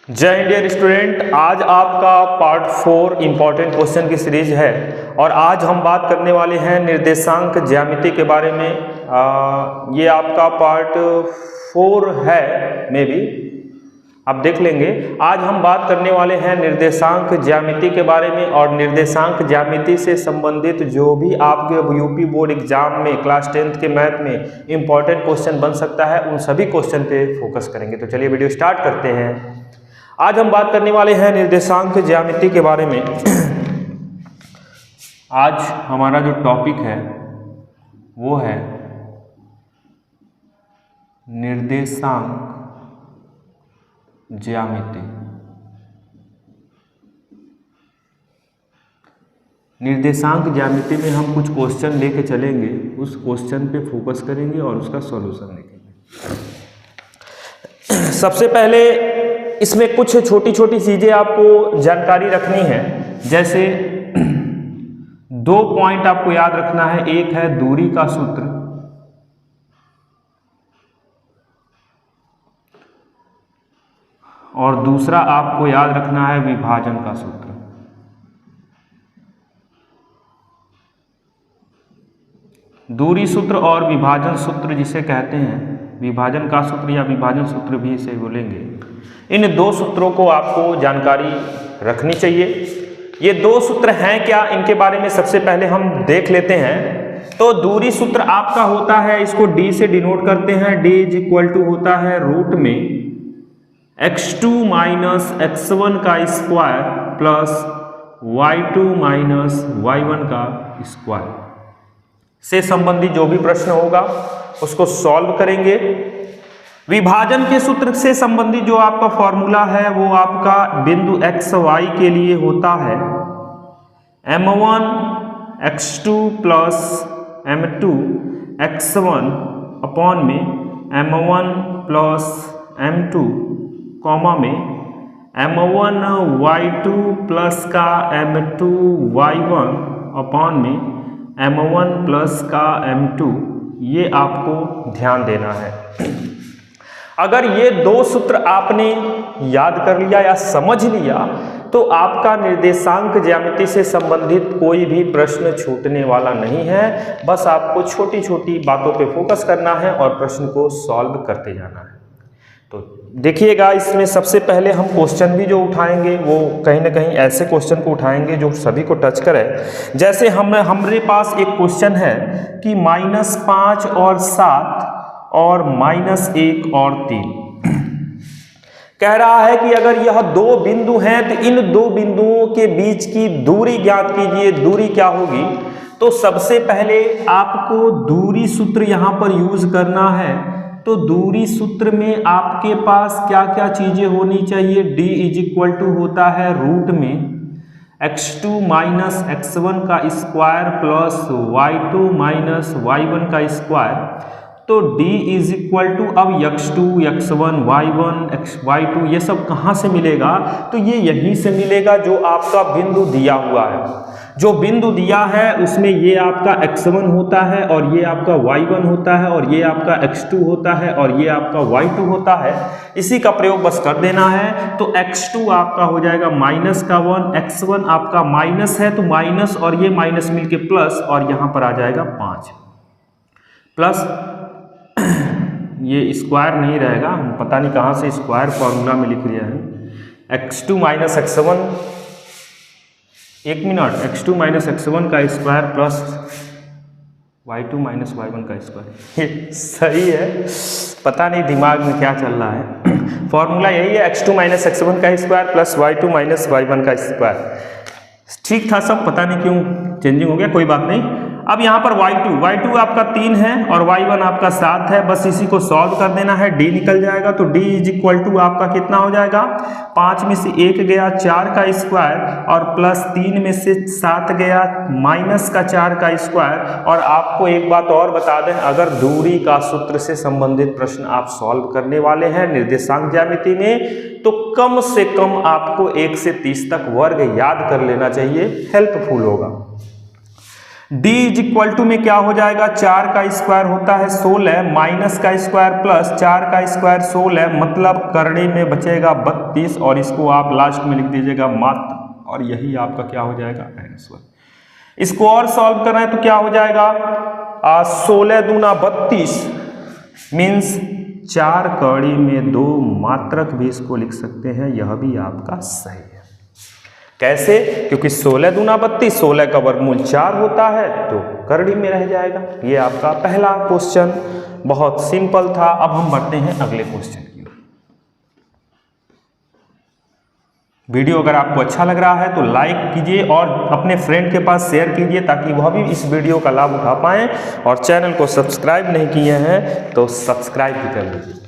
जय Hind dear student, आज आपका पार्ट 4 इंपॉर्टेंट क्वेश्चन की सीरीज है और आज हम बात करने वाले हैं निर्देशांक ज्यामिति के बारे में। ये आपका पार्ट 4 है, मे बी आप देख लेंगे। आज हम बात करने वाले हैं निर्देशांक ज्यामिति के बारे में और निर्देशांक ज्यामिति से संबंधित जो भी आपके यूपी बोर्ड एग्जाम में क्लास 10th के मैथ में इंपॉर्टेंट क्वेश्चन बन सकता है, उन सभी क्वेश्चन पे फोकस करेंगे। तो चलिए वीडियो स्टार्ट करते हैं। आज हम बात करने वाले हैं निर्देशांक ज्यामिति के बारे में। आज हमारा जो टॉपिक है वो है निर्देशांक ज्यामिति। निर्देशांक ज्यामिति में हम कुछ क्वेश्चन लेके चलेंगे, उस क्वेश्चन पे फोकस करेंगे और उसका सॉल्यूशन देखेंगे। सबसे पहले इसमें कुछ छोटी छोटी चीजें आपको जानकारी रखनी है। जैसे 2 पॉइंट आपको याद रखना है। एक है दूरी का सूत्र और दूसरा आपको याद रखना है विभाजन का सूत्र। दूरी सूत्र और विभाजन सूत्र जिसे कहते हैं, विभाजन का सूत्र या विभाजन सूत्र भी इसे बोलेंगे। इन 2 सूत्रों को आपको जानकारी रखनी चाहिए। ये 2 सूत्र हैं क्या, इनके बारे में सबसे पहले हम देख लेते हैं। तो दूरी सूत्र आपका होता है, इसको d से डिनोट करते हैं। d इज इक्वल टू होता है रूट में x2 माइनस x1 का square plus y2 minus y1 का स्क्वायर। से संबंधित जो भी प्रश्न होगा उसको सॉल्व करेंगे। विभाजन के सूत्र से संबंधित जो आपका फॉर्मूला है वो आपका बिंदु x y के लिए होता है m1 x2 plus m2 x1 upon में m1 प्लस m2 कॉमा में m1 y2 प्लस का m2 y1 अपॉन में m1 प्लस का m2। ये आपको ध्यान देना है। अगर ये 2 सूत्र आपने याद कर लिया या समझ लिया तो आपका निर्देशांक ज्यामिति से संबंधित कोई भी प्रश्न छूटने वाला नहीं है। बस आपको छोटी छोटी बातों पे फोकस करना है और प्रश्न को सॉल्व करते जाना है। तो देखिएगा, इसमें सबसे पहले हम क्वेश्चन भी जो उठाएंगे वो कहीं ना कहीं ऐसे क्वेश्चन को उठाएंगे जो सभी को टच करे। जैसे हमारे पास एक क्वेश्चन है कि -5 और 7 और -1 और 3 कह रहा है कि अगर यह 2 बिंदु हैं तो इन 2 बिंदुओं के बीच की दूरी ज्ञात कीजिए। दूरी क्या होगी? तो सबसे पहले आपको दूरी सूत्र यहां पर यूज करना है। तो दूरी सूत्र में आपके पास क्या क्या चीजें होनी चाहिए? d इज इक्वल टू होता है रूट में x2 माइनस x1 का square plus y2 minus y1 का स्क्वायर। तो d इज इक्वल टू अब x2 x1 y1 y2 ये सब कहाँ से मिलेगा? तो ये यहीं से मिलेगा जो आपका बिंदु दिया हुआ है। जो बिंदु दिया है उसमें ये आपका x1 होता है और ये आपका y1 होता है और ये आपका x2 होता है और ये आपका y2 होता है। इसी का प्रयोग बस कर देना है। तो x2 आपका हो जाएगा -1, x1 आपका माइनस है तो माइनस और ये माइनस मिलके प्लस और यहाँ पर आ जाएगा 5 प्लस ये स्क्वायर नहीं रहेगा, पता नहीं कहाँ से स्क्वायर फॉर्मूला में लिख लिया है। x2 minus x1, 1 minute, x2 minus x1 का square plus y2 minus y1 का स्क्वायर। सही है, पता नहीं दिमाग में क्या चल रहा है। फॉर्मूला यही है, x2 माइनस x1 का square plus y2 minus y1 का स्क्वायर। ठीक था सब, पता नहीं क्यों चेंजिंग हो गया, कोई बात नहीं। अब यहाँ पर y2 आपका 3 है और y1 आपका 7 है। बस इसी को सॉल्व कर देना है, d निकल जाएगा। तो d इज इक्वल टू आपका कितना हो जाएगा? 5 में से 1 गया 4 का स्क्वायर और प्लस 3 में से 7 गया माइनस का 4 का स्क्वायर। और आपको एक बात और बता दें, अगर दूरी का सूत्र से संबंधित प्रश्न आप सॉल्व करने वाले हैं निर्देशांक ज्यामिति में तो कम से कम आपको 1 से 30 तक वर्ग याद कर लेना चाहिए, हेल्पफुल होगा। d इज इक्वल टू में क्या हो जाएगा, 4 का स्क्वायर होता है 16 माइनस का स्क्वायर प्लस 4 का स्क्वायर 16, मतलब करड़ी में बचेगा 32 और इसको आप लास्ट में लिख दीजिएगा मात्र, और यही आपका क्या हो जाएगा आंसर। इसको और सॉल्व करना है तो क्या हो जाएगा, 16 दूना 32 मीन्स 4 कड़ी में 2 मात्रक भी इसको लिख सकते हैं, यह भी आपका सही है। कैसे, क्योंकि 16 दूना 32, 16 का वर्गमूल 4 होता है तो करड़ी में रह जाएगा। ये आपका पहला क्वेश्चन बहुत सिंपल था। अब हम बढ़ते हैं अगले क्वेश्चन की ओर। वीडियो अगर आपको अच्छा लग रहा है तो लाइक कीजिए और अपने फ्रेंड के पास शेयर कीजिए ताकि वह भी इस वीडियो का लाभ उठा पाएं, और चैनल को सब्सक्राइब नहीं किए हैं तो सब्सक्राइब भी कर लीजिए।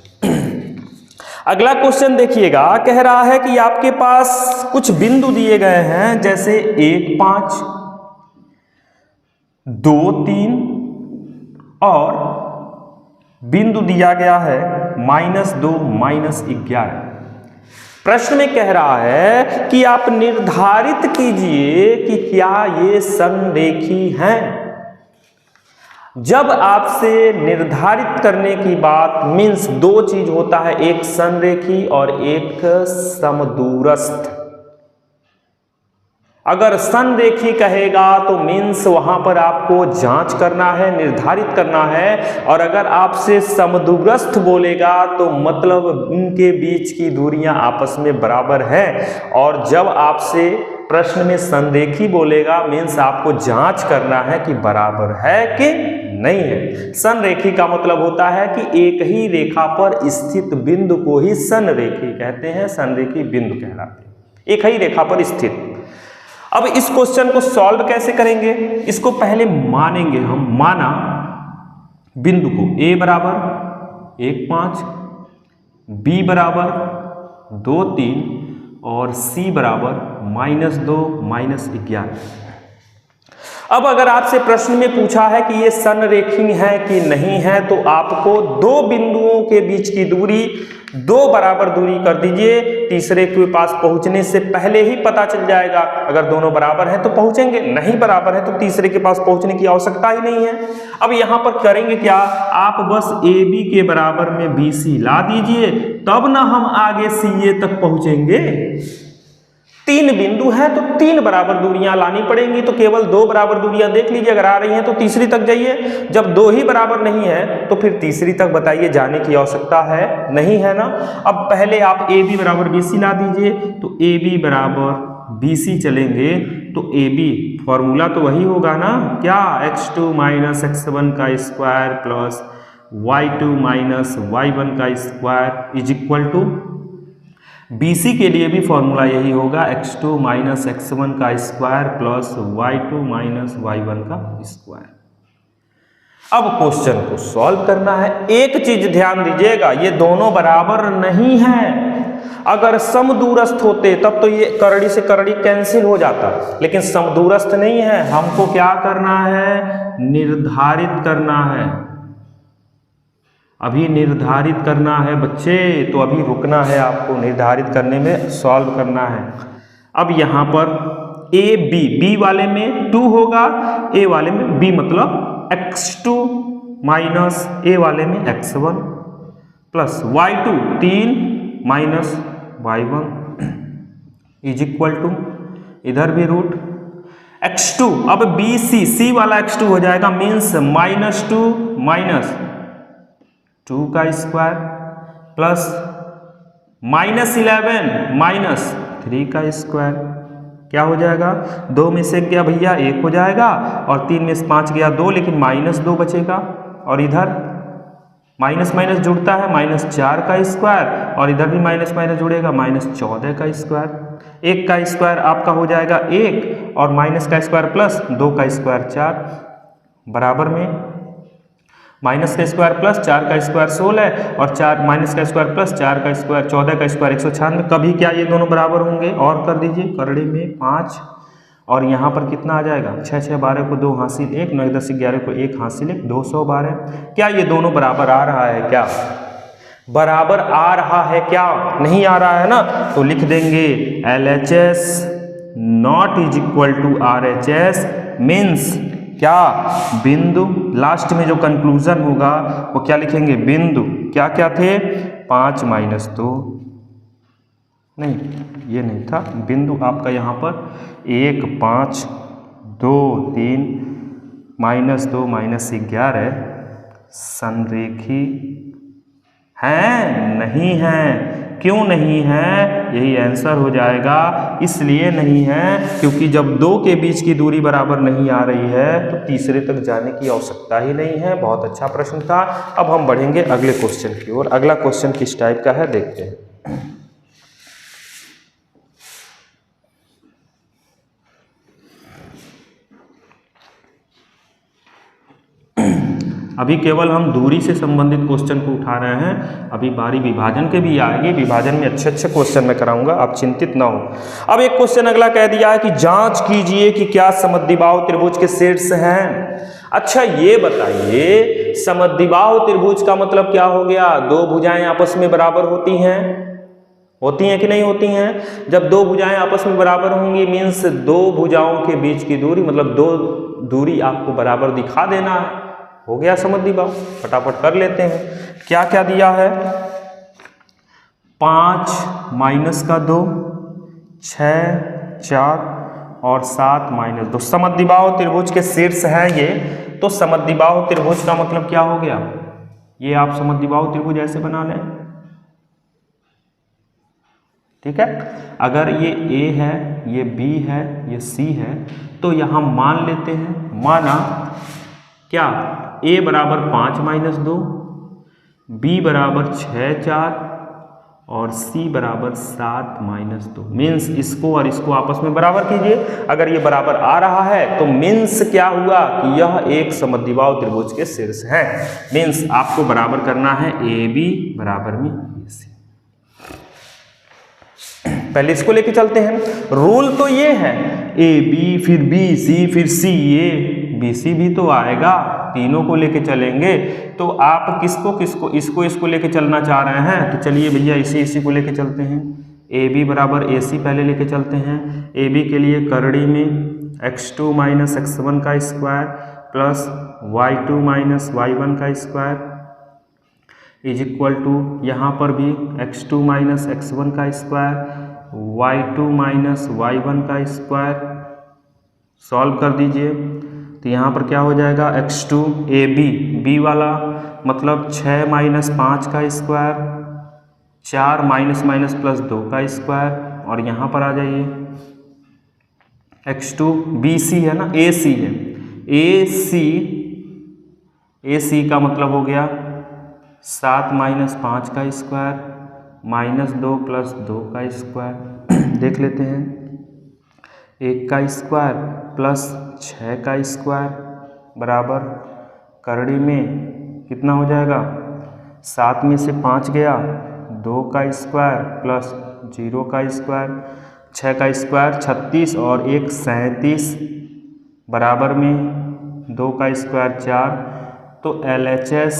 अगला क्वेश्चन देखिएगा, कह रहा है कि आपके पास कुछ बिंदु दिए गए हैं, जैसे 1, 5, 2, 3 और बिंदु दिया गया है -2, -11। प्रश्न में कह रहा है कि आप निर्धारित कीजिए कि क्या ये समरेखी हैं। जब आपसे निर्धारित करने की बात मीन्स 2 चीज होता है, एक संरेखी और एक समदूरस्थ। अगर संरेखी कहेगा तो मीन्स वहां पर आपको जांच करना है, निर्धारित करना है, और अगर आपसे समदूरस्थ बोलेगा तो मतलब उनके बीच की दूरियां आपस में बराबर हैं। और जब आपसे प्रश्न में संरेखी बोलेगा मीन्स आपको जांच करना है कि बराबर है कि नहीं है। संरेखी का मतलब होता है कि एक ही रेखा पर स्थित बिंदु को ही संरेखी कहते हैं, संरेखी बिंदु कहलाते हैं, एक ही रेखा पर स्थित। अब इस क्वेश्चन को सॉल्व कैसे करेंगे, इसको पहले मानेंगे हम। माना बिंदु को a बराबर 1, 5, b बराबर 2, 3 और c बराबर -2, -11। अब अगर आपसे प्रश्न में पूछा है कि ये संरेखी है कि नहीं है, तो आपको 2 बिंदुओं के बीच की दूरी 2 बराबर दूरी कर दीजिए। तीसरे के पास पहुंचने से पहले ही पता चल जाएगा। अगर दोनों बराबर हैं तो पहुंचेंगे, नहीं बराबर है तो तीसरे के पास पहुंचने की आवश्यकता ही नहीं है। अब यहां पर करेंगे क्या, आप बस AB के बराबर में BC ला दीजिए, तब ना हम आगे CA तक पहुंचेंगे। 3 बिंदु हैं तो 3 बराबर दूरियां लानी पड़ेंगी, तो केवल 2 बराबर दूरियां देख लीजिए, अगर आ रही हैं तो तीसरी तक जाइए। जब 2 ही बराबर नहीं है तो फिर तीसरी तक बताइए जाने की आवश्यकता है, नहीं है ना। अब पहले आप AB बराबर BC ला दीजिए, तो AB बराबर BC चलेंगे तो AB फॉर्मूला तो वही होगा ना, क्या, x2 - x1 का स्क्वायर प्लस y2 - y1 का square is equal to BC के लिए भी फॉर्मूला यही होगा, x2 - x1 का स्क्वायर प्लस y2 - y1 का स्क्वायर। अब क्वेश्चन को सॉल्व करना है। एक चीज ध्यान दीजिएगा, ये दोनों बराबर नहीं हैं। अगर समदूरस्थ होते तब तो ये करड़ी से करड़ी कैंसिल हो जाता, लेकिन समदूरस्थ नहीं है। हमको क्या करना है, निर्धारित करना है। अभी निर्धारित करना है बच्चे, तो अभी रुकना है आपको, निर्धारित करने में सॉल्व करना है। अब यहां पर B वाले में 2 होगा, A वाले में B मतलब x2 माइनस A वाले में x1 plus y2 3 minus y1 is equal to, इधर भी रूट x2। अब C वाला x2 हो जाएगा मीन्स -2 माइनस 2 का स्क्वायर प्लस -11 -3 का स्क्वायर, क्या हो जाएगा, 2 में से गया भैया 1 हो जाएगा, और 3 में से 5 गया 2, लेकिन -2 बचेगा, और इधर माइनस माइनस जुड़ता है -4 का स्क्वायर, और इधर भी माइनस माइनस जुड़ेगा -14 का स्क्वायर। 1 का स्क्वायर आपका हो जाएगा 1, और माइनस का स्क्वायर प्लस 2 का स्क्वायर 4, बराबर में माइनस का स्क्वायर प्लस 4 का स्क्वायर 16, और 4 माइनस का स्क्वायर प्लस 4 का स्क्वायर 14 का स्क्वायर 196। कभी क्या ये दोनों बराबर होंगे, और कर दीजिए, करड़े में 5, और यहाँ पर कितना आ जाएगा, 6 6 12 को 2 हासिल 1, 9 10 11 को 1 हासिल 1, 212। क्या ये दोनों बराबर आ रहा है, क्या बराबर आ रहा है, क्या नहीं आ रहा है ना, तो लिख देंगे LHS not is equal to RHS means क्या, बिंदु। लास्ट में जो कंक्लूजन होगा वो क्या लिखेंगे, बिंदु। क्या क्या थे, 5 - 2, नहीं ये नहीं था बिंदु आपका यहाँ पर 1, 5, 2, 3, -2 -11 संरेखी हैं, नहीं है। क्यों नहीं है, यही आंसर हो जाएगा। इसलिए नहीं है क्योंकि जब दो के बीच की दूरी बराबर नहीं आ रही है तो तीसरे तक जाने की आवश्यकता ही नहीं है। बहुत अच्छा प्रश्न था। अब हम बढ़ेंगे अगले क्वेश्चन की ओर। अगला क्वेश्चन किस टाइप का है देखते हैं। अभी केवल हम दूरी से संबंधित क्वेश्चन को उठा रहे हैं, अभी बारी विभाजन के भी आएगी। विभाजन में अच्छे अच्छे क्वेश्चन मैं कराऊंगा, आप चिंतित ना हो। अब एक क्वेश्चन अगला कह दिया है कि जांच कीजिए कि क्या समद्विबाहु त्रिभुज के शीर्ष हैं। अच्छा ये बताइए, समद्विबाहु त्रिभुज का मतलब क्या हो गया, दो भुजाएं आपस में बराबर होती हैं, होती हैं कि नहीं होती हैं। जब दो भुजाएं आपस में बराबर होंगी मीन्स दो भुजाओं के बीच की दूरी, मतलब दो दूरी आपको बराबर दिखा देना है, हो गया समद्विबाहु। फटाफट कर लेते हैं। क्या क्या दिया है, 5 - 2, 6, 4 और 7 - 2 समद्विबाहु त्रिभुज के शीर्ष हैं ये। तो समद्विबाहु त्रिभुज का मतलब क्या हो गया, ये आप समद्विबाहु त्रिभुज ऐसे बना लें, ठीक है। अगर ये A है, ये B है, ये C है, तो यहां मान लेते हैं, माना क्या, A बराबर 5 - 2, B बराबर 6, 4 और C बराबर 7 - 2। मीन्स इसको और इसको आपस में बराबर कीजिए। अगर ये बराबर आ रहा है तो मीन्स क्या हुआ कि यह एक समद्विबाहु त्रिभुज के शीर्ष है। मीन्स आपको बराबर करना है AB बराबर में AC। पहले इसको लेके चलते हैं। रूल तो ये है, AB फिर BC फिर CA, BC भी तो आएगा, तीनों को लेके चलेंगे। तो आप किसको किसको, इसको लेके चलना चाह रहे हैं, तो चलिए भैया इसी को लेके चलते हैं। AB बराबर AC पहले लेके चलते हैं। AB के लिए करड़ी में x2 - x1 का स्क्वायर प्लस y2 - y1 का स्क्वायर इज इक्वल टू, यहाँ पर भी x2 - x1 का स्क्वायर, y2 - y1 का स्क्वायर। सॉल्व कर दीजिए तो यहाँ पर क्या हो जाएगा, x2 AB, B वाला मतलब 6 - 5 का स्क्वायर, 4 - प्लस 2 का स्क्वायर। और यहाँ पर आ जाइए, x2 BC है ना, AC है, AC का मतलब हो गया 7 - 5 का स्क्वायर -2 प्लस 2 का स्क्वायर। देख लेते हैं, 1 का स्क्वायर प्लस 6 का स्क्वायर बराबर करड़ी में कितना हो जाएगा, 7 में से 5 गया, 2 का स्क्वायर प्लस 0 का स्क्वायर, 6 का स्क्वायर 36 और 1 37 बराबर में 2 का स्क्वायर 4। तो LHS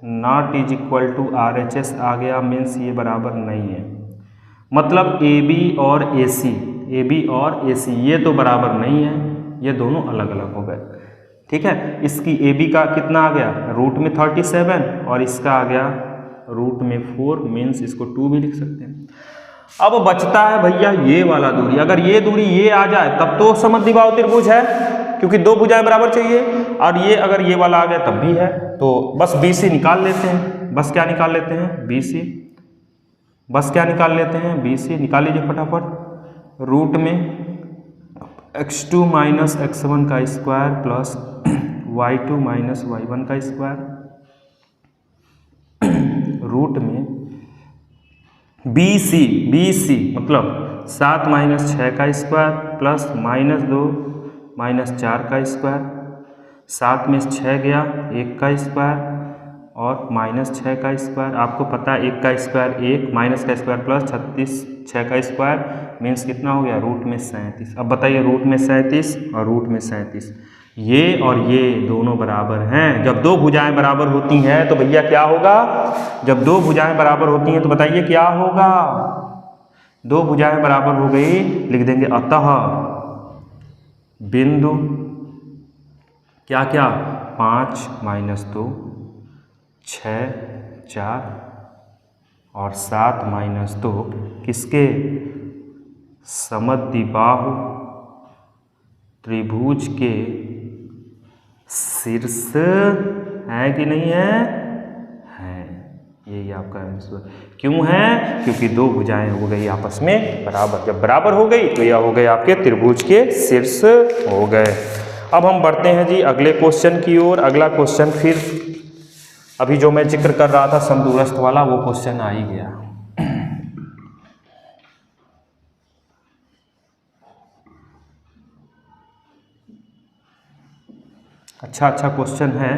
not is equal to RHS आ गया। मीन्स ये बराबर नहीं है, मतलब AB और AC ये तो बराबर नहीं है, ये दोनों अलग अलग हो गए, ठीक है। इसकी AB का कितना आ गया, रूट में 37 और इसका आ गया रूट में 4। मीन्स इसको 2 भी लिख सकते हैं। अब बचता है भैया ये वाला दूरी। अगर ये दूरी ये आ जाए तब तो समद्विबाहु त्रिभुज है, क्योंकि दो भुजाएं बराबर चाहिए। और ये अगर ये वाला आ गया तब भी है। तो बस BC निकाल लेते हैं। बस क्या निकाल लेते हैं, BC। बस क्या निकाल लेते हैं, BC निकाल लीजिए फटाफट। रूट में x2 - x1 का स्क्वायर प्लस y2 - y1 का स्क्वायर, रूट में BC मतलब 7 - 6 का स्क्वायर प्लस -2 - 4 का स्क्वायर, 7 में 6 गया, 1 का स्क्वायर और -6 का स्क्वायर। आपको पता है 1 का स्क्वायर 1, माइनस का स्क्वायर प्लस 36, 6 का स्क्वायर मीन्स कितना हो गया, रूट में 37। अब बताइए रूट में 37 और रूट में 37, ये और ये दोनों बराबर हैं। जब दो भुजाएं बराबर होती हैं तो भैया क्या होगा, जब दो भुजाएं बराबर होती हैं तो बताइए क्या होगा, दो भुजाएं बराबर हो गई, लिख देंगे अतः बिंदु क्या क्या 5 माइनस 2, 6, 4 और 7 माइनस 2 किसके समद्विबाहु त्रिभुज के शीर्ष है कि नहीं है? है। यही आपका आंसर। क्यों है? क्योंकि दो भुजाएं हो गई आपस में बराबर। जब बराबर हो गई तो यह हो गए आपके त्रिभुज के शीर्ष हो गए। अब हम बढ़ते हैं जी अगले क्वेश्चन की ओर। अगला क्वेश्चन फिर अभी जो मैं जिक्र कर रहा था समदूरस्थ वाला, वो क्वेश्चन आ ही गया। अच्छा क्वेश्चन है,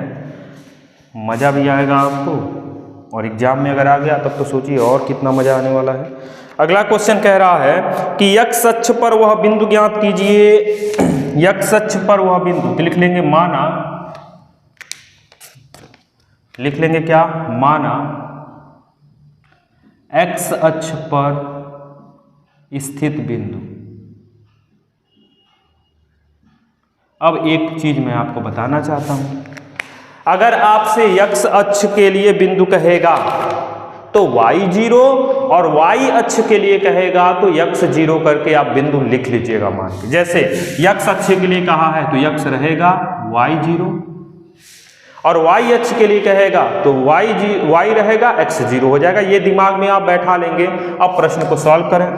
मज़ा भी आएगा आपको, और एग्जाम में अगर आ गया तब तो सोचिए और कितना मज़ा आने वाला है। अगला क्वेश्चन कह रहा है कि x अक्ष पर वह बिंदु ज्ञात कीजिए। x अक्ष पर वह बिंदु तो लिख लेंगे माना, लिख लेंगे क्या? माना x अक्ष पर स्थित बिंदु। अब एक चीज मैं आपको बताना चाहता हूं, अगर आपसे x अक्ष के लिए बिंदु कहेगा तो y0 और y अक्ष के लिए कहेगा तो x0 करके आप बिंदु लिख लीजिएगा मान के। जैसे x अक्ष के लिए कहा है तो x रहेगा y0, और y अक्ष के लिए कहेगा तो y रहेगा, x0 हो जाएगा। ये दिमाग में आप बैठा लेंगे। अब प्रश्न को सॉल्व करें।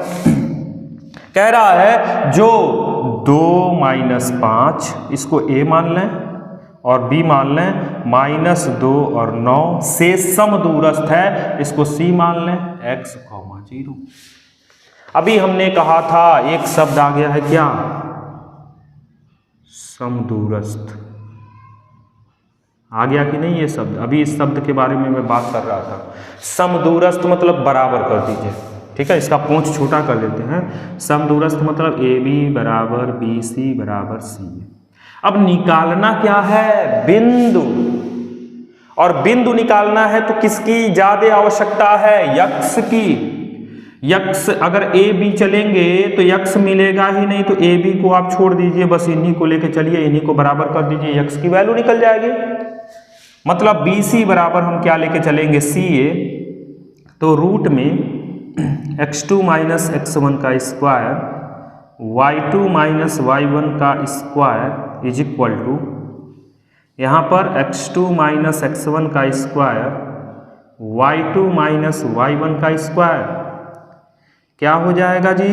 कह रहा है जो 2 माइनस 5 इसको a मान लें और b मान लें, माइनस 2 और 9 से समदूरस्थ है, इसको c मान लें, x, 0। अभी हमने कहा था एक शब्द आ गया है क्या? समदूरस्थ आ गया कि नहीं ये शब्द? अभी इस शब्द के बारे में मैं बात कर रहा था। समदूरस्थ मतलब बराबर कर दीजिए, ठीक है, इसका पूंछ छोटा कर लेते हैं। समदूरस्थ मतलब AB बराबर BC बराबर C। अब निकालना क्या है? बिंदु। और बिंदु निकालना है तो किसकी ज्यादा आवश्यकता है? यक्ष की। यक्ष अगर AB चलेंगे तो यक्ष मिलेगा ही नहीं, तो AB को आप छोड़ दीजिए, बस इन्हीं को लेके चलिए, इन्हीं को बराबर कर दीजिए, यक्ष की वैल्यू निकल जाएगी। मतलब BC बराबर हम क्या लेके चलेंगे? CA। तो रूट में x2 माइनस x1 का स्क्वायर, y2 माइनस y1 का स्क्वायर इज इक्वल टू, यहाँ पर x2 माइनस x1 का स्क्वायर, y2 माइनस y1 का स्क्वायर क्या हो जाएगा जी?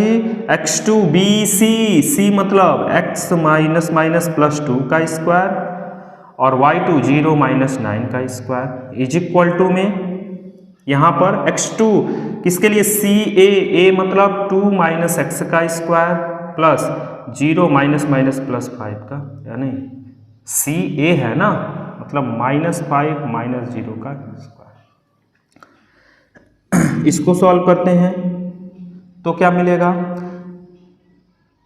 x2BC, C मतलब x माइनस माइनस प्लस 2 का स्क्वायर, और y2 0 माइनस 9 का स्क्वायर इज इक्वल टू में यहाँ पर x2 किसके लिए? CA मतलब 2 माइनस x का square plus 0 minus minus plus 5 का, यानी CA है ना, मतलब -5 माइनस 0 का स्क्वायर। इसको सॉल्व करते हैं तो क्या मिलेगा?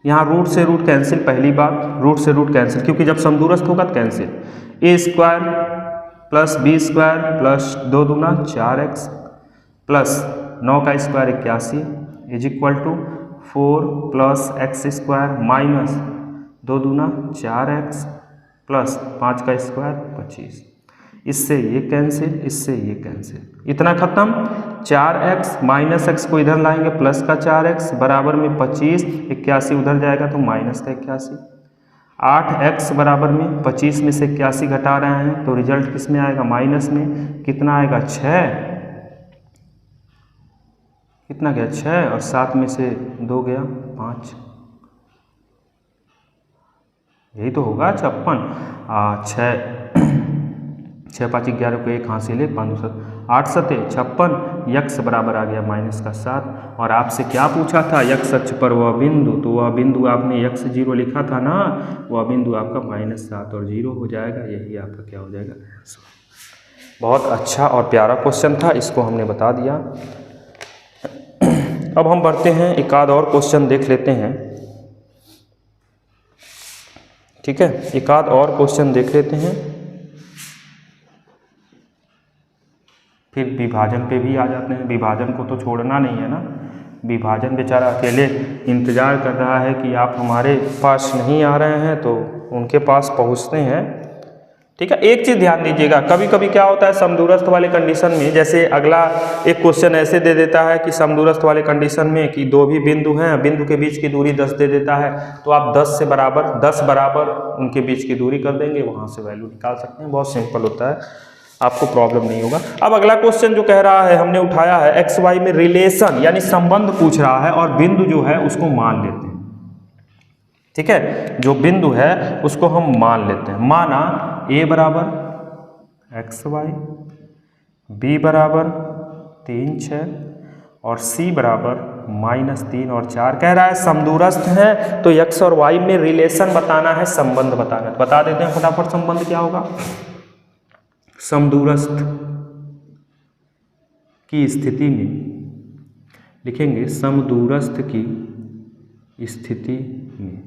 यहाँ रूट से रूट कैंसिल, पहली बात रूट से रूट कैंसिल, क्योंकि जब समदूरस्थ होगा तो cancel. A square plus B square plus 2 दूना 4x प्लस 9 का square 81 is equal to 4 plus x square minus 2 दूना 4x प्लस 5 का स्क्वायर 25। इससे ये कैंसिल, इससे ये कैंसिल, इतना खत्म। 4x माइनस x को इधर लाएंगे, प्लस का 4x बराबर में 25, 81 उधर जाएगा तो माइनस का 81। 8x बराबर में 25 में से 81 घटा रहे हैं तो रिजल्ट किस में आएगा? माइनस में। कितना आएगा? 6। कितना गया? 6, और 7 में से 2 गया 5, यही तो होगा 56। 6 5 11 को 1 हासिल है, 5 7 8 7 56। यक्ष बराबर आ गया माइनस का 7। और आपसे क्या पूछा था? यक्ष अक्ष पर वह बिंदु, तो वह बिंदु आपने यक्ष 0 लिखा था ना, वह बिंदु आपका -7 और 0 हो जाएगा। यही आपका क्या हो जाएगा? बहुत अच्छा और प्यारा क्वेश्चन था, इसको हमने बता दिया। अब हम बढ़ते हैं, एक आध और क्वेश्चन देख लेते हैं, ठीक है, एक आध और क्वेश्चन देख लेते हैं, फिर विभाजन पे भी आ जाते हैं। विभाजन को तो छोड़ना नहीं है ना, विभाजन बेचारा अकेले इंतज़ार कर रहा है कि आप हमारे पास नहीं आ रहे हैं तो उनके पास पहुंचते हैं। ठीक है। एक चीज ध्यान दीजिएगा, कभी कभी क्या होता है समदूरस्थ वाले कंडीशन में, जैसे अगला एक क्वेश्चन ऐसे दे देता है कि समदूरस्थ वाले कंडीशन में कि दो भी बिंदु हैं, बिंदु के बीच की दूरी 10 दे देता है, तो आप 10 बराबर उनके बीच की दूरी कर देंगे, वहां से वैल्यू निकाल सकते हैं। बहुत सिंपल होता है, आपको प्रॉब्लम नहीं होगा। अब अगला क्वेश्चन जो कह रहा है, हमने उठाया है एक्स वाई में रिलेशन यानी संबंध पूछ रहा है और बिंदु जो है उसको मान लेते हैं। ठीक है, जो बिंदु है उसको हम मान लेते हैं। माना a बराबर एक्स वाई, बी बराबर 3 6 और c बराबर -3 और 4। कह रहा है समदूरस्थ है तो x और y में रिलेशन बताना है, संबंध बताना है। बता देते हैं फटाफट संबंध क्या होगा। समदूरस्थ की स्थिति में लिखेंगे समदूरस्थ की स्थिति में।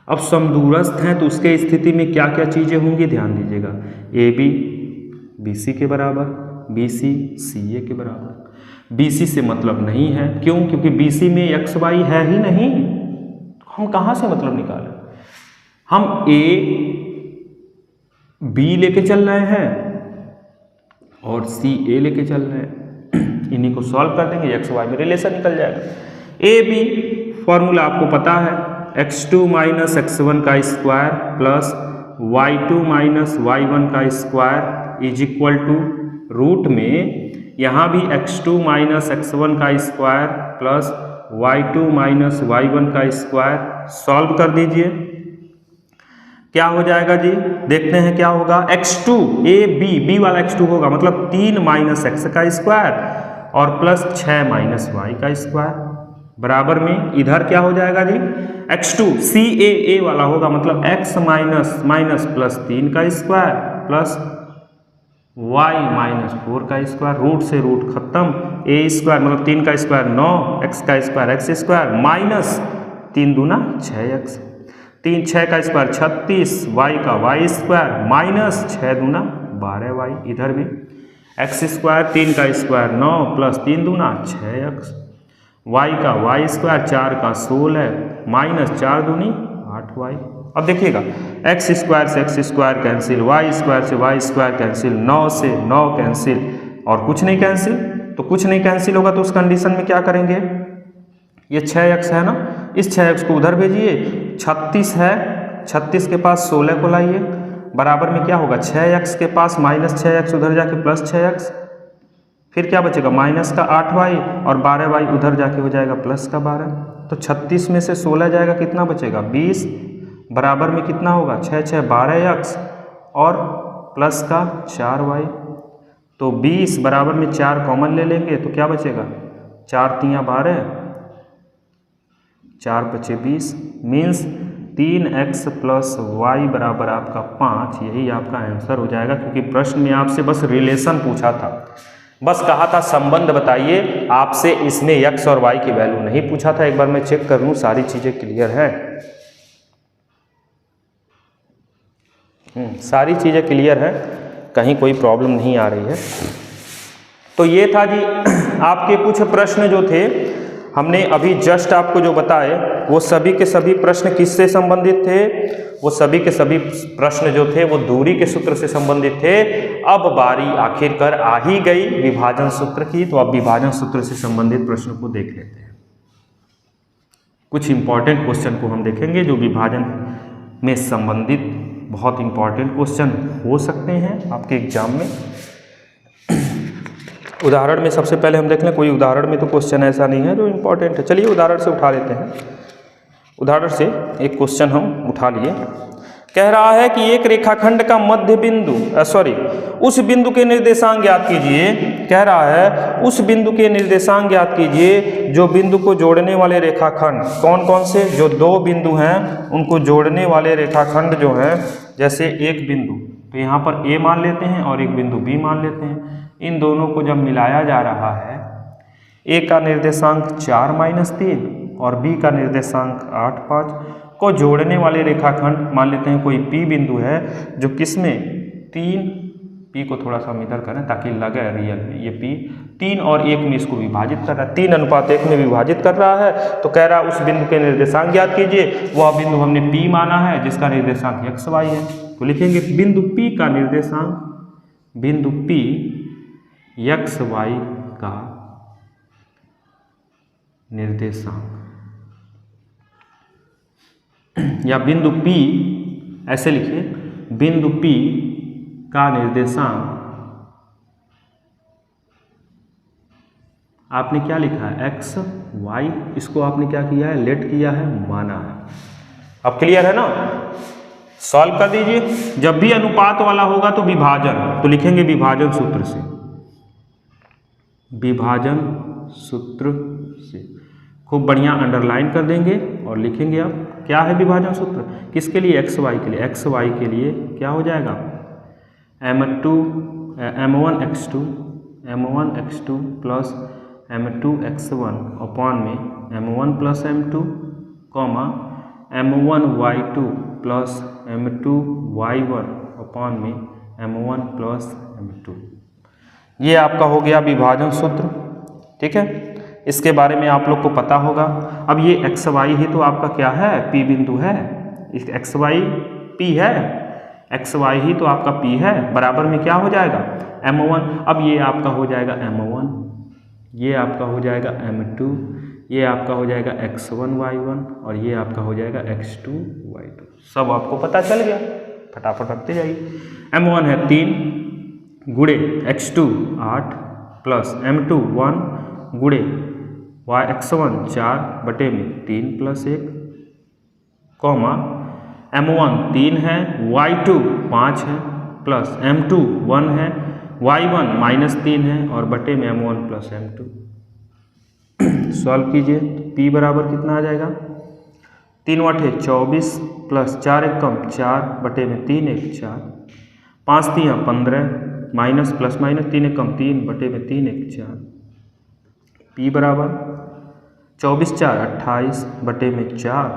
अब समदूरस्थ हैं तो उसके स्थिति में क्या क्या चीजें होंगी, ध्यान दीजिएगा। ए बी BC के बराबर, BC CA के बराबर। BC से मतलब नहीं है, क्यों? क्योंकि BC में एक्स वाई है ही नहीं, हम कहाँ से मतलब निकालें। हम A B लेके चल रहे हैं और C A लेके चल रहे हैं, इन्हीं को सॉल्व कर देंगे, एक्स वाई में रिलेशन निकल जाएगा। ए बी फॉर्मूला आपको पता है, x2 माइनस x1 का square plus y2 minus y1 का square is equal to root में यहाँ भी x2 माइनस x1 का square plus y2 minus y1 का स्क्वायर। सॉल्व कर दीजिए, क्या हो जाएगा जी, देखते हैं क्या होगा। x2 a b वाला x2 होगा, मतलब 3 माइनस x का स्क्वायर और प्लस 6 माइनस y का स्क्वायर बराबर में इधर क्या हो जाएगा जी, x2 c a वाला होगा, मतलब x माइनस प्लस 3 का स्क्वायर प्लस y माइनस 4 का स्क्वायर। रूट से रूट खत्म, a स्क्वायर मतलब 3 का स्क्वायर 9, x का स्क्वायर x स्क्वायर माइनस 3 दूना 6x, 3 6 का स्क्वायर 36, y का y स्क्वायर माइनस 6 दूना 12y। इधर भी x स्क्वायर 3 का स्क्वायर 9 प्लस 3 दूना 6x, y का y स्क्वायर 4 का 16 माइनस 4 दूनी 8y। अब देखिएगा x स्क्वायर से x square cancel, y square से y स्क्वायर कैंसिल, 9 से 9 कैंसिल और कुछ नहीं कैंसिल। तो कुछ नहीं कैंसिल होगा तो उस कंडीशन में क्या करेंगे, ये 6x है ना, इस 6x को उधर भेजिए, 36 है, 36 के पास 16 को लाइए, बराबर में क्या होगा 6x के पास माइनस 6x उधर जाके प्लस 6x, फिर क्या बचेगा माइनस का 8y और 12y उधर जाके हो जाएगा प्लस का 12। तो 36 में से 16 जाएगा, कितना बचेगा 20, बराबर में कितना होगा 6 6 12x और प्लस का 4y। तो 20 बराबर में 4 कॉमन ले लेंगे तो क्या बचेगा 4 3 12, 4 बचे 20, मीन्स 3x प्लस y बराबर आपका 5। यही आपका आंसर हो जाएगा, क्योंकि प्रश्न में आपसे बस रिलेशन पूछा था, बस कहा था संबंध बताइए, आपसे इसमें x और y की वैल्यू नहीं पूछा था। एक बार मैं चेक कर लूं सारी चीजें क्लियर हैं। सारी चीजें क्लियर हैं, कहीं कोई प्रॉब्लम नहीं आ रही है। तो ये था जी आपके कुछ प्रश्न जो थे, हमने अभी जस्ट आपको जो बताए वो सभी के सभी प्रश्न किससे संबंधित थे, वो सभी के सभी प्रश्न जो थे वो दूरी के सूत्र से संबंधित थे। अब बारी आखिरकार आ ही गई विभाजन सूत्र की, तो अब विभाजन सूत्र से संबंधित प्रश्न को देख लेते हैं। कुछ इंपॉर्टेंट क्वेश्चन को हम देखेंगे जो विभाजन में संबंधित बहुत इंपॉर्टेंट क्वेश्चन हो सकते हैं आपके एग्जाम में। उदाहरण में सबसे पहले हम देख लें, कोई उदाहरण में तो क्वेश्चन ऐसा नहीं है जो इम्पोर्टेंट है। चलिए उदाहरण से उठा लेते हैं। उदाहरण से एक क्वेश्चन हम उठा लिए। कह रहा है कि एक रेखाखंड का मध्य बिंदु उस बिंदु के निर्देशांक ज्ञात कीजिए। कह रहा है उस बिंदु के निर्देशांक ज्ञात कीजिए जो बिंदु को जोड़ने वाले रेखाखंड कौन कौन से, जो दो बिंदु हैं उनको जोड़ने वाले रेखाखंड जो हैं, जैसे एक बिंदु तो यहाँ पर A मान लेते हैं और एक बिंदु B मान लेते हैं। इन दोनों को जब मिलाया जा रहा है, A का निर्देशांक 4-3 और B का निर्देशांक 8-5 को जोड़ने वाले रेखाखंड मान लेते हैं कोई P बिंदु है जो किसमें 3 पी को थोड़ा सा हम इधर करें ताकि लगे रियल में, ये पी 3 और 1 में इसको विभाजित कर रहा है, 3:1 में विभाजित कर रहा है। तो कह रहा है उस बिंदु के निर्देशांक ज्ञात कीजिए। वह बिंदु हमने पी माना है जिसका निर्देशांक एक्स वाई है। तो लिखेंगे बिंदु पी का निर्देशांक, बिंदु पी एक्स वाई का निर्देशांक, या बिंदु पी ऐसे लिखिए, बिंदु पी का निर्देशांक आपने क्या लिखा है एक्स वाई, इसको आपने क्या किया है लेट किया है, माना है। अब क्लियर है ना, सॉल्व कर दीजिए। जब भी अनुपात वाला होगा तो विभाजन, तो लिखेंगे विभाजन सूत्र से, विभाजन सूत्र से खूब बढ़िया अंडरलाइन कर देंगे और लिखेंगे। अब क्या है विभाजन सूत्र, किसके लिए, एक्स वाई के लिए। एक्स वाई के लिए क्या हो जाएगा, m1 x2 plus m2 x1 upon में m1 plus m2 comma m1 y2 plus m2 y1 upon में m1 प्लस m2। ये आपका हो गया विभाजन सूत्र, ठीक है। इसके बारे में आप लोग को पता होगा। अब ये एक्स वाई ही तो आपका क्या है, पी बिंदु है, इस एक्स वाई पी है, एक्स वाई ही तो आपका पी है, बराबर में क्या हो जाएगा m1। अब ये आपका हो जाएगा m1, ये आपका हो जाएगा m2, ये आपका हो जाएगा x1 y1 और ये आपका हो जाएगा x2 y2। सब आपको पता चल गया, फटाफट रखते जाइए। m1 है 3 गुणे x2 8 प्लस m2 1 गुणे x1 4 बटे में 3 प्लस 1 कॉमा m1 3 है, y2 5 है, प्लस m2 1 है, y1 -3 है और बटे में m1 प्लस m2। सॉल्व कीजिए, p बराबर कितना आ जाएगा, 3 × 8 24 प्लस 4 × 1 कम 4 बटे में 3 × 1 4, 5 × 3 15 माइनस प्लस माइनस 3 × 1 कम 3 बटे में 3 × 1 4। p बराबर 24 × 4 28 बटे में 4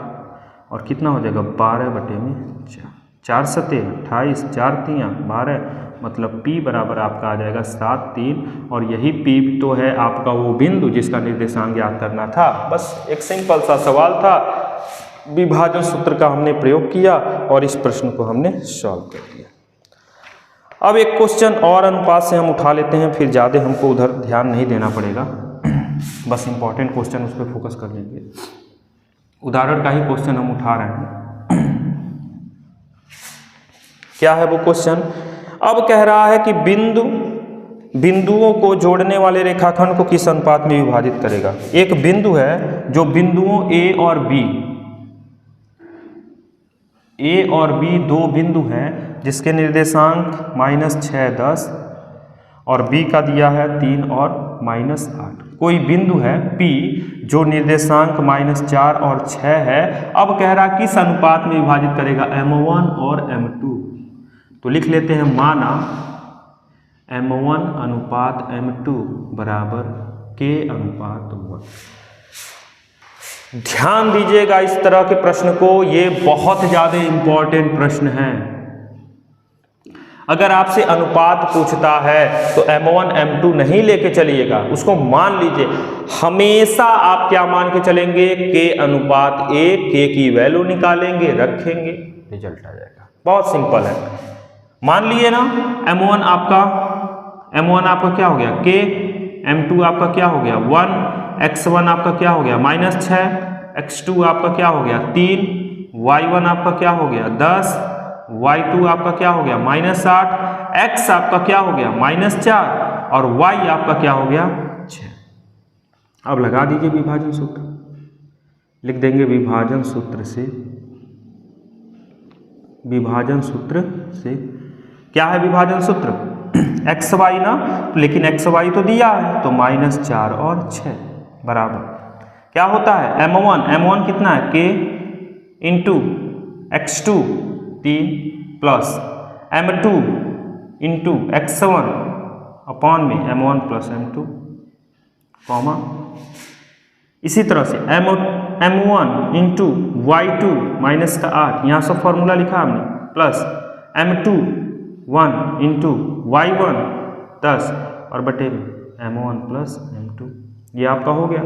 और कितना हो जाएगा 12 बटे में 4, 4 × 7 28, 4 × 3 12, मतलब p बराबर आपका आ जाएगा 7 3। और यही p तो है आपका वो बिंदु जिसका निर्देशांक ज्ञात करना था। बस एक सिंपल सा सवाल था, विभाजन सूत्र का हमने प्रयोग किया और इस प्रश्न को हमने सॉल्व कर दिया। अब एक क्वेश्चन और अनुपात से हम उठा लेते हैं, फिर ज़्यादा हमको उधर ध्यान नहीं देना पड़ेगा, बस इंपॉर्टेंट क्वेश्चन उस पर फोकस कर लेंगे। उदाहरण का ही क्वेश्चन हम उठा रहे हैं। क्या है वो क्वेश्चन, अब कह रहा है कि बिंदुओं को जोड़ने वाले रेखाखंड को किस अनुपात में विभाजित करेगा। एक बिंदु है जो बिंदुओं A और B दो बिंदु हैं जिसके निर्देशांक -6 10 और B का दिया है 3 और -8। कोई बिंदु है P जो निर्देशांक -4 और 6 है। अब कह रहा किस अनुपात में विभाजित करेगा, m1 और m2। तो लिख लेते हैं, माना m1 अनुपात m2 बराबर k/1। ध्यान दीजिएगा इस तरह के प्रश्न को, ये बहुत ज़्यादा इंपॉर्टेंट प्रश्न है। अगर आपसे अनुपात पूछता है तो m1 m2 नहीं लेके चलिएगा, उसको मान लीजिए। हमेशा आप क्या मान के चलेंगे, k/a, k की वैल्यू निकालेंगे, रखेंगे, रिजल्ट आ जाएगा। बहुत सिंपल है, मान लिए ना। m1 आपका क्या हो गया k, m2 आपका क्या हो गया 1, x1 आपका क्या हो गया -6, x2 आपका क्या हो गया 3, y1 आपका क्या हो गया 10, y2 आपका क्या हो गया -8, x आपका क्या हो गया -4 और y आपका क्या हो गया 6। अब लगा दीजिए विभाजन सूत्र, लिख देंगे विभाजन सूत्र से क्या है विभाजन सूत्र, एक्स वाई ना, लेकिन एक्स वाई तो दिया है तो -4 और 6 बराबर क्या होता है m1 कितना है k into x2 3 plus m2 into x1 upon में m1 प्लस m2 कॉमा, इसी तरह से m1 इंटू y2 -8, यहाँ सब फॉर्मूला लिखा हमने, प्लस m2 1 इंटू y1 10 और बटे में m1 प्लस m2, ये आपका हो गया।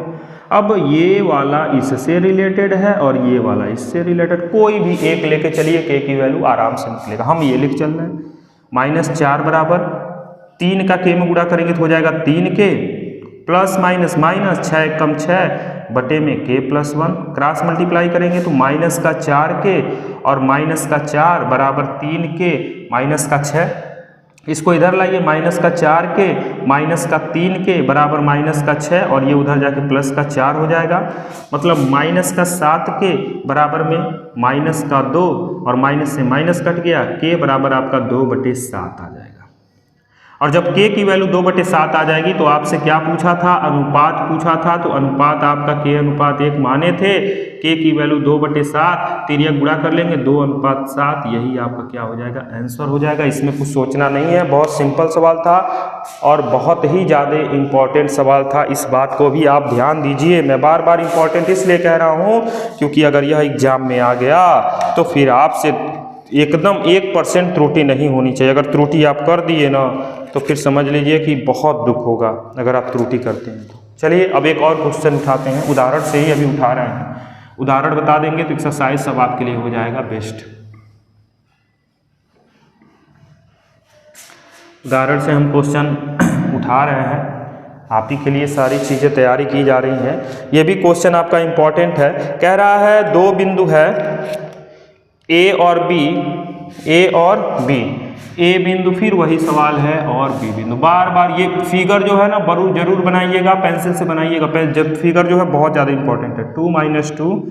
अब ये वाला इससे रिलेटेड है और ये वाला इससे रिलेटेड, कोई भी एक लेके चलिए, k की वैल्यू आराम से निकलेगा। हम ये लिख चल रहे हैं -4 बराबर 3 का k में गुणा करेंगे तो हो जाएगा 3k प्लस माइनस माइनस 6 कम 6 बटे में k प्लस 1, क्रॉस मल्टीप्लाई करेंगे तो माइनस का 4k और माइनस का 4 बराबर 3k माइनस का 6, इसको इधर लाइए, माइनस का 4k माइनस का 3k बराबर माइनस का 6 और ये उधर जाके प्लस का 4 हो जाएगा, मतलब माइनस का 7k बराबर में माइनस का 2 और माइनस से माइनस कट गया, k बराबर आपका 2/7 आ जाएगा। और जब k की वैल्यू 2/7 आ जाएगी तो आपसे क्या पूछा था, अनुपात पूछा था, तो अनुपात आपका k अनुपात 1 माने थे, k की वैल्यू 2/7, तिर्यक गुणा कर लेंगे 2:7, यही आपका क्या हो जाएगा, आंसर हो जाएगा। इसमें कुछ सोचना नहीं है, बहुत सिंपल सवाल था और बहुत ही ज़्यादा इम्पोर्टेंट सवाल था, इस बात को भी आप ध्यान दीजिए। मैं बार बार इम्पोर्टेंट इसलिए कह रहा हूँ क्योंकि अगर यह एग्जाम में आ गया तो फिर आपसे एकदम 1% त्रुटि नहीं होनी चाहिए। अगर त्रुटि आप कर दिए ना तो फिर समझ लीजिए कि बहुत दुख होगा अगर आप त्रुटि करते हैं तो। चलिए अब एक और क्वेश्चन उठाते हैं, उदाहरण से ही अभी उठा रहे हैं, उदाहरण बता देंगे तो एक्सरसाइज सब आपके लिए हो जाएगा बेस्ट। उदाहरण से हम क्वेश्चन उठा रहे हैं, आप ही के लिए सारी चीज़ें तैयारी की जा रही हैं। ये भी क्वेश्चन आपका इम्पोर्टेंट है, कह रहा है 2 बिंदु है A और B, A और B, A बिंदु फिर वही सवाल है और B बिंदु, बार बार ये फिगर जो है ना जरूर बनाइएगा, पेंसिल से बनाइएगा, जब फिगर जो है बहुत ज़्यादा इंपॉर्टेंट है। 2 - 2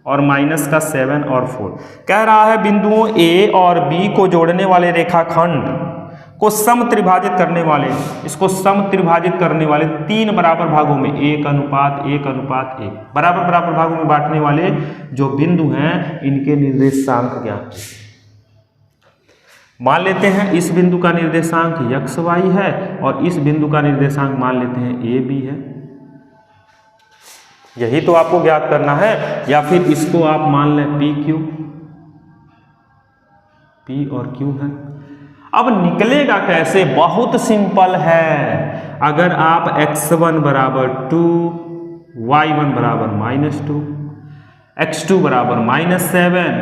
और माइनस का 7 और 4, कह रहा है बिंदुओं A और B को जोड़ने वाले रेखाखंड को समत्रिभाजित करने वाले, इसको समत्रिभाजित करने वाले 3 बराबर भागों में 1:1:1 बराबर बराबर भागों में बांटने वाले जो बिंदु हैं इनके निर्देशांक ज्ञात। मान लेते हैं इस बिंदु का निर्देशांक XY है और इस बिंदु का निर्देशांक मान लेते हैं AB है, यही तो आपको ज्ञात करना है। या फिर इसको आप मान लें PQ, P और Q है। अब निकलेगा कैसे, बहुत सिंपल है। अगर आप x1 बराबर 2, y1 बराबर -2, x2 बराबर -7,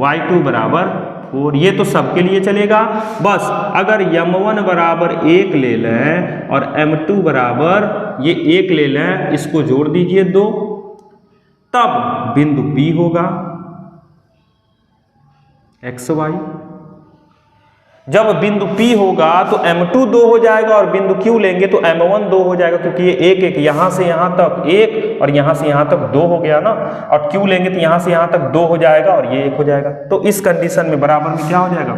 y2 बराबर 4, ये तो सबके लिए चलेगा। बस अगर m1 बराबर 1 ले लें और m2 बराबर ये 1 ले लें, इसको जोड़ दीजिए 2, तब बिंदु P होगा XY। जब बिंदु P होगा तो m2 2 हो जाएगा और बिंदु Q लेंगे तो m1 2 हो जाएगा, क्योंकि ये 1 यहाँ से यहाँ तक 1 और यहाँ से यहाँ तक 2 हो गया ना, और Q लेंगे तो यहाँ से यहाँ तक 2 हो जाएगा और ये 1 हो जाएगा। तो इस कंडीशन में बराबर में क्या हो जाएगा,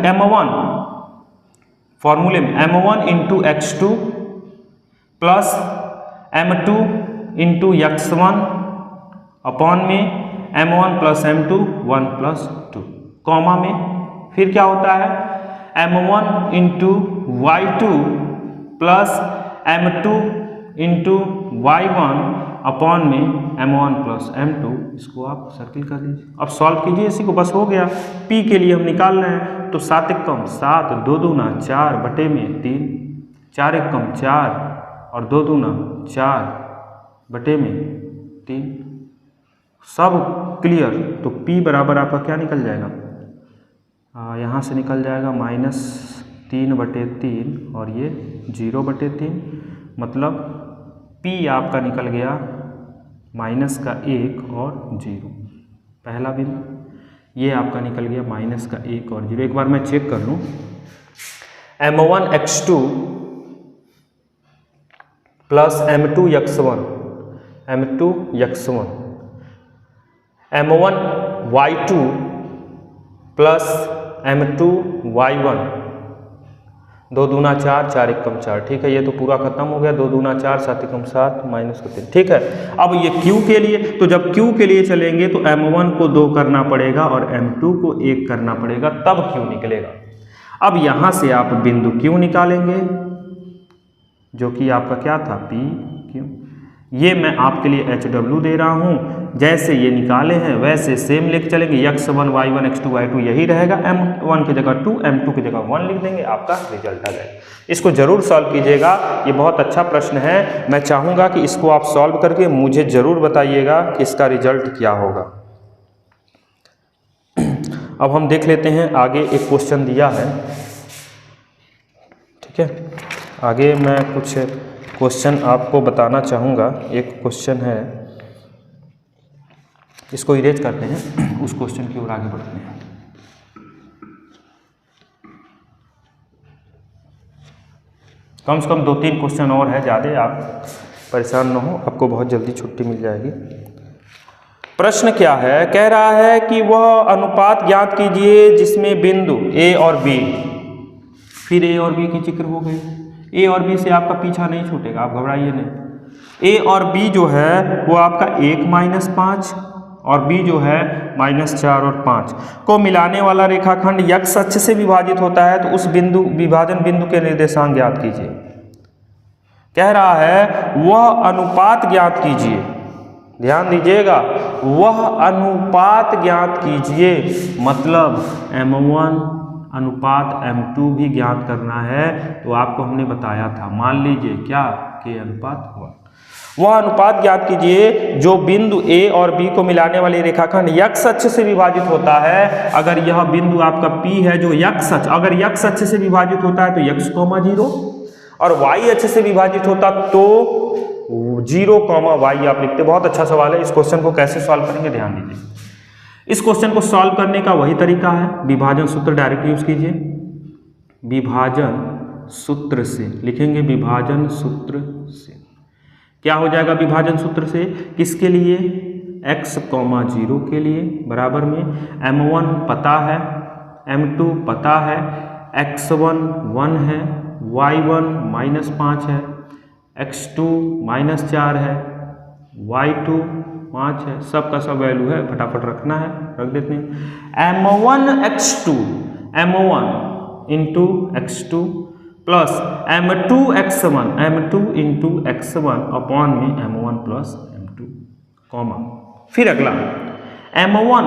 m1 फॉर्मूले में m1 × x2 plus m2 × x1 upon में m1 + m2 1 + 2, कॉमा में फिर क्या होता है m1 × y2 plus m2 × y1 upon में m1 + m2, इसको आप सर्किल कर दीजिए। अब सॉल्व कीजिए इसी को, बस हो गया। P के लिए हम निकाल रहे हैं तो 7 × 7, 2 दूना 4 बटे में 3, 4 × 4 और 2 दूना 4 बटे में 3, सब क्लियर। तो P बराबर आपका क्या निकल जाएगा, यहाँ से निकल जाएगा -3/3 और ये 0/3, मतलब P आपका निकल गया -1 और 0, पहला बिंदु। ये आपका निकल गया -1 और 0। एक बार मैं चेक कर लूँ, m1 x2 plus m2 x1, m2 x1, m1 y2 plus m2 y1, 2 दूना 4, 4 × 4, ठीक है, ये तो पूरा खत्म हो गया। 2 दूना 4, 7 × 7 -3, ठीक है। अब ये Q के लिए, तो जब Q के लिए चलेंगे तो m1 को 2 करना पड़ेगा और m2 को 1 करना पड़ेगा, तब Q निकलेगा। अब यहाँ से आप बिंदु Q निकालेंगे जो कि आपका क्या था PQ। ये मैं आपके लिए HW दे रहा हूँ, जैसे ये निकाले हैं वैसे सेम लेके चलेंगे। x1 y1 x2 y2 यही रहेगा, m1 की जगह 2 m2 की जगह 1 लिख देंगे, आपका रिजल्ट आ जाएगा। इसको जरूर सॉल्व कीजिएगा, ये बहुत अच्छा प्रश्न है। मैं चाहूँगा कि इसको आप सॉल्व करके मुझे जरूर बताइएगा कि इसका रिजल्ट क्या होगा। अब हम देख लेते हैं आगे, एक क्वेश्चन दिया है, ठीक है। आगे मैं कुछ क्वेश्चन आपको बताना चाहूँगा। एक क्वेश्चन है, इसको इरेज करते हैं, उस क्वेश्चन की ओर आगे बढ़ते हैं। कम से कम 2-3 क्वेश्चन और है, ज़्यादा आप परेशान न हो, आपको बहुत जल्दी छुट्टी मिल जाएगी। प्रश्न क्या है, कह रहा है कि वह अनुपात ज्ञात कीजिए जिसमें बिंदु A और B, फिर A और B की जिक्र हो गई। A और B से आपका पीछा नहीं छूटेगा, आप घबराइए नहीं। A और B जो है वो आपका 1 - 5 और B जो है -4 और 5 को मिलाने वाला रेखाखंड x अक्ष से विभाजित होता है, तो उस बिंदु विभाजन बिंदु के निर्देशांक ज्ञात कीजिए। कह रहा है वह अनुपात ज्ञात कीजिए, ध्यान दीजिएगा, वह अनुपात ज्ञात कीजिए, मतलब m1 अनुपात m2 भी ज्ञात करना है। तो आपको हमने बताया था, मान लीजिए क्या, k अनुपात 1। वह अनुपात ज्ञात कीजिए जो बिंदु A और B को मिलाने वाली रेखाखंड x अक्ष से विभाजित होता है। अगर यह बिंदु आपका P है जो x अक्ष, अगर x अक्ष से विभाजित होता है तो x, 0 और y अक्ष से विभाजित होता तो 0, y आप लिखते। बहुत अच्छा सवाल है। इस क्वेश्चन को कैसे सॉल्व करेंगे, ध्यान दीजिए। इस क्वेश्चन को सॉल्व करने का वही तरीका है, विभाजन सूत्र डायरेक्ट यूज कीजिए। विभाजन सूत्र से लिखेंगे, विभाजन सूत्र से क्या हो जाएगा, विभाजन सूत्र से किसके लिए, x, 0 के लिए, बराबर में m1 पता है, m2 पता है, x1 1 है, y1 -5 है, x2 -4 है, y2 5 है, सब का सब वैल्यू है, फटाफट रखना है, रख देते हैं। m1 x2 m1 into x2 plus m2 into x1 upon में m1 प्लस m2 कॉमा, फिर अगला m1,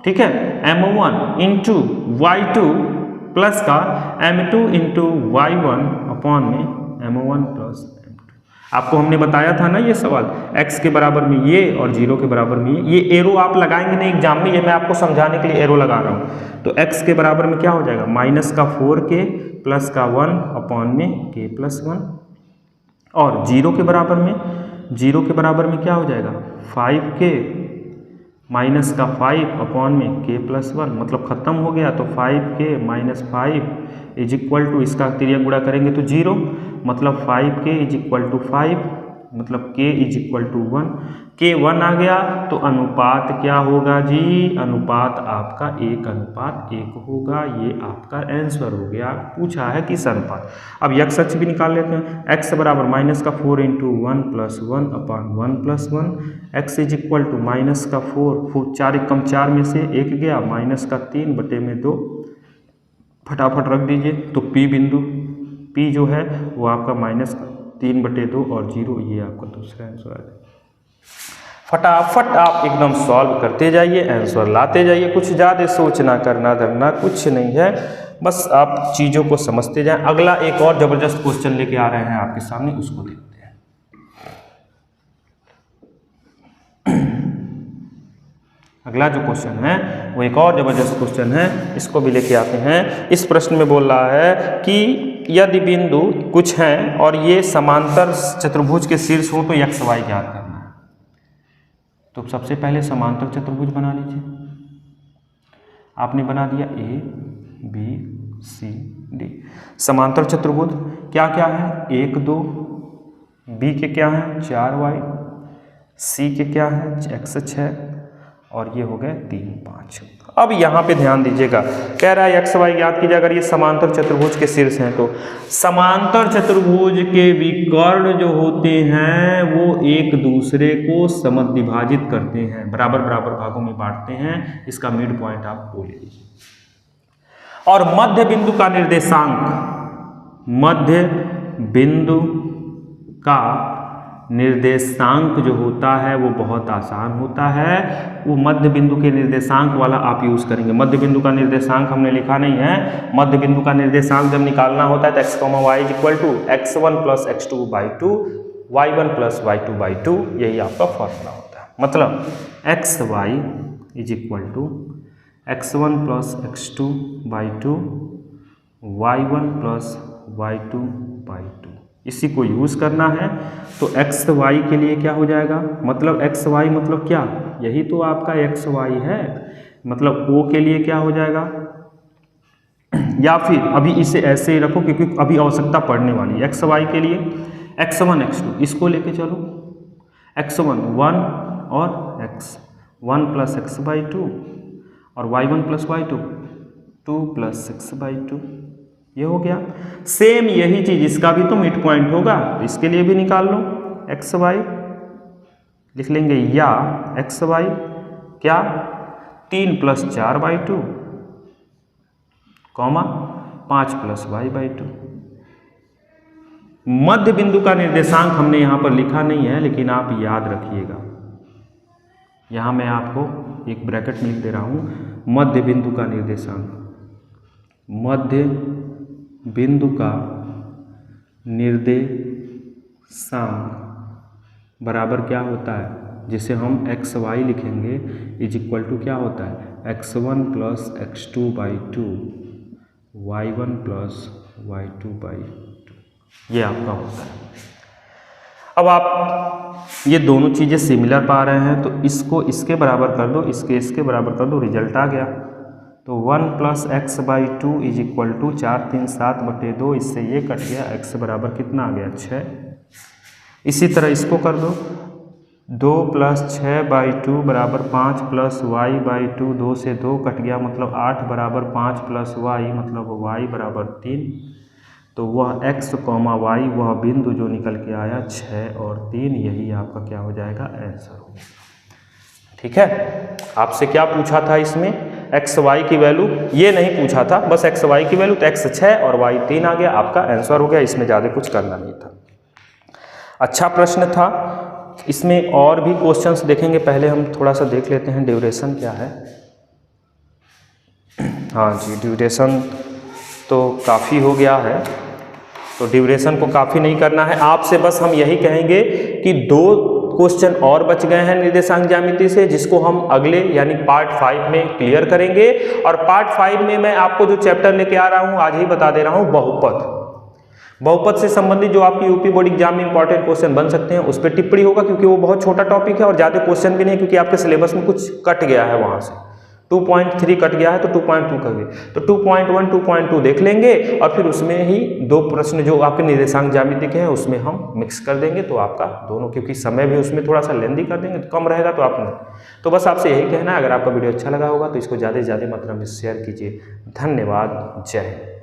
ठीक है, m1 इंटू y2 प्लस का m2 इंटू y1 अपॉन में m1 प्लस m2। आपको हमने बताया था ना ये सवाल, x के बराबर में ये और 0 के बराबर में ये एरो आप लगाएंगे नहीं एग्जाम में, ये मैं आपको समझाने के लिए एरो लगा रहा हूँ। तो x के बराबर में क्या हो जाएगा, -4k प्लस का 1 अपॉन में k + 1, और 0 के बराबर में क्या हो जाएगा, 5k माइनस का 5 अपॉन में k + 1, मतलब खत्म हो गया। तो 5k - 5 इज इक्वल टू, इसका तिर्यक गुणा करेंगे तो 0, मतलब 5k = 5, मतलब k = 1। k 1 आ गया तो अनुपात क्या होगा जी, अनुपात आपका 1:1 होगा। ये आपका आंसर हो गया। पूछा है किस अनुपात। अब x अक्ष भी निकाल लेते हैं। x बराबर -4 × 1 + 1 अपॉन 1 + 1, x = -4, 4 × 4 में से 1 गया, -3/2, फटाफट रख दीजिए। तो P बिंदु, P जो है वो आपका -3/2 और 0, ये आपका दूसरा आंसर आ जाएगा। फटाफट आप एकदम सॉल्व करते जाइए, आंसर लाते जाइए, कुछ ज़्यादा सोचना करना धरना कुछ नहीं है, बस आप चीज़ों को समझते जाएं। अगला एक और ज़बरदस्त क्वेश्चन लेके आ रहे हैं आपके सामने, उसको देखते हैं। अगला जो क्वेश्चन है वो एक और ज़बरदस्त क्वेश्चन है, इसको भी लेके आते हैं। इस प्रश्न में बोल रहा है कि यदि बिंदु कुछ हैं और ये समांतर चतुर्भुज के शीर्ष हो तो x y ज्ञात करना है। तो सबसे पहले समांतर चतुर्भुज बना लीजिए। आपने बना दिया A B C D। समांतर चतुर्भुज क्या क्या है, 1 2, B के क्या है 4y, C के क्या है x 6 और ये हो गए 3 5। अब यहाँ पे ध्यान दीजिएगा, कह रहा है x y ज्ञात कीजिए अगर ये समांतर चतुर्भुज के शीर्ष हैं। तो समांतर चतुर्भुज के विकर्ण जो होते हैं वो एक दूसरे को समद्विभाजित करते हैं, बराबर बराबर भागों में बांटते हैं। इसका मिड पॉइंट आप बोल लीजिए। और मध्य बिंदु का निर्देशांक, मध्य बिंदु का निर्देशांक जो होता है वो बहुत आसान होता है। वो मध्य बिंदु के निर्देशांक वाला आप यूज़ करेंगे। मध्य बिंदु का निर्देशांक हमने लिखा नहीं है। मध्य बिंदु का निर्देशांक जब निकालना होता है तो x, y equal to x1 plus x2/2 y1 plus y2/2, यही आपका फॉर्मूला होता है। मतलब xy is equal to x1 plus x2/2 y1 plus y2/2, इसी को यूज़ करना है। तो एक्स वाई के लिए क्या हो जाएगा, मतलब एक्स वाई मतलब क्या, यही तो आपका एक्स वाई है। मतलब ओ के लिए क्या हो जाएगा, या फिर अभी इसे ऐसे ही रखो क्योंकि अभी आवश्यकता पड़ने वाली है। एक्स वाई के लिए x1 x2 इसको लेके चलो, x1 1 और x1 प्लस x/2 और y1 प्लस y2 2 प्लस 6/2, ये हो गया। सेम यही चीज इसका भी तो मिड पॉइंट होगा, तो इसके लिए भी निकाल लो। एक्स वाई लिख लेंगे, या एक्स वाई क्या 3 प्लस 4/2 कॉमा 5 प्लस y/2। मध्य बिंदु का निर्देशांक हमने यहां पर लिखा नहीं है, लेकिन आप याद रखिएगा। यहां मैं आपको एक ब्रैकेट में लिख दे रहा हूं, मध्य बिंदु का निर्देशांक। मध्य बिंदु का निर्देशांक बराबर क्या होता है, जिसे हम एक्स वाई लिखेंगे इज इक्वल टू क्या होता है x1 plus x2/2 y1 plus y2/2, ये आपका होता है। अब आप ये दोनों चीज़ें सिमिलर पा रहे हैं तो इसको इसके बराबर कर दो, इसके बराबर कर दो, रिजल्ट आ गया। तो 1 plus x/2 is equal to 4 3 7/2, इससे ये कट गया, x बराबर कितना आ गया 6। इसी तरह इसको कर दो, 2 प्लस 6/2 बराबर 5 प्लस y/2, 2 से 2 कट गया, मतलब 8 बराबर 5 प्लस y, मतलब y बराबर 3। तो वह x, y वह बिंदु जो निकल के आया 6 और 3, यही आपका क्या हो जाएगा आंसर हो गया। ठीक है, आपसे क्या पूछा था इसमें, एक्स वाई की वैल्यू ये नहीं पूछा था, बस एक्स वाई की वैल्यू, तो एक्स 6 और वाई 3 आ गया, आपका आंसर हो गया। इसमें ज़्यादा कुछ करना नहीं था। अच्छा प्रश्न था। इसमें और भी क्वेश्चंस देखेंगे, पहले हम थोड़ा सा देख लेते हैं ड्यूरेशन क्या है। हाँ जी, ड्यूरेशन तो काफ़ी हो गया है, तो ड्यूरेशन को काफ़ी नहीं करना है। आपसे बस हम यही कहेंगे कि 2 क्वेश्चन और बच गए हैं निर्देशांक ज्यामिति से, जिसको हम अगले यानी पार्ट 5 में क्लियर करेंगे। और पार्ट 5 में मैं आपको जो चैप्टर लेके आ रहा हूं, आज ही बता दे रहा हूं, बहुपद से संबंधित जो आपकी यूपी बोर्ड एग्जाम में इंपॉर्टेंट क्वेश्चन बन सकते हैं, उस पर टिप्पणी होगा, क्योंकि वो बहुत छोटा टॉपिक है और ज़्यादा क्वेश्चन भी नहीं, क्योंकि आपके सिलेबस में कुछ कट गया है, वहाँ से 2.3 कट गया है, तो 2.2 कर गए, तो 2.1 2.2 देख लेंगे और फिर उसमें ही 2 प्रश्न जो आपके निर्देशांक ज्यामिति के हैं उसमें हम मिक्स कर देंगे। तो आपका दोनों, क्योंकि समय भी उसमें थोड़ा सा लेंदी कर देंगे तो कम रहेगा, तो आप नहीं। तो बस आपसे यही कहना है, अगर आपका वीडियो अच्छा लगा होगा तो इसको ज़्यादा से ज़्यादा मात्रा में शेयर कीजिए। धन्यवाद, जय हिंद।